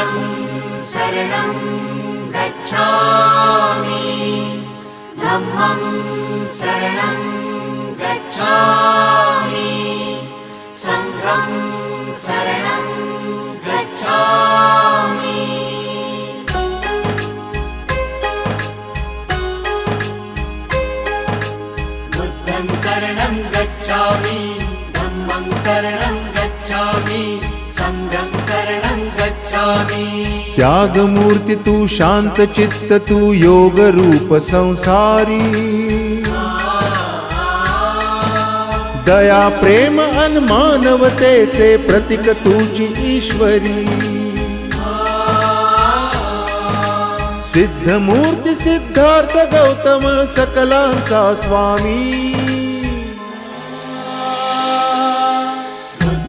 बुद्धं शरणं गच्छामि धम्मं शरणं गच्छामि संघं शरणं गच्छामि बुद्धं शरणं गच्छामि धम्मं शरणं गच्छामि संघं शरणं गच्छामि। त्यागमूर्ती तू शांत चित्त तू योग रूप संसारी दया प्रेम अन मानवतेचे प्रतीक तुझी ईश्वरी सिद्धमूर्ती सिद्धार्थ गौतम सकलांचा स्वामी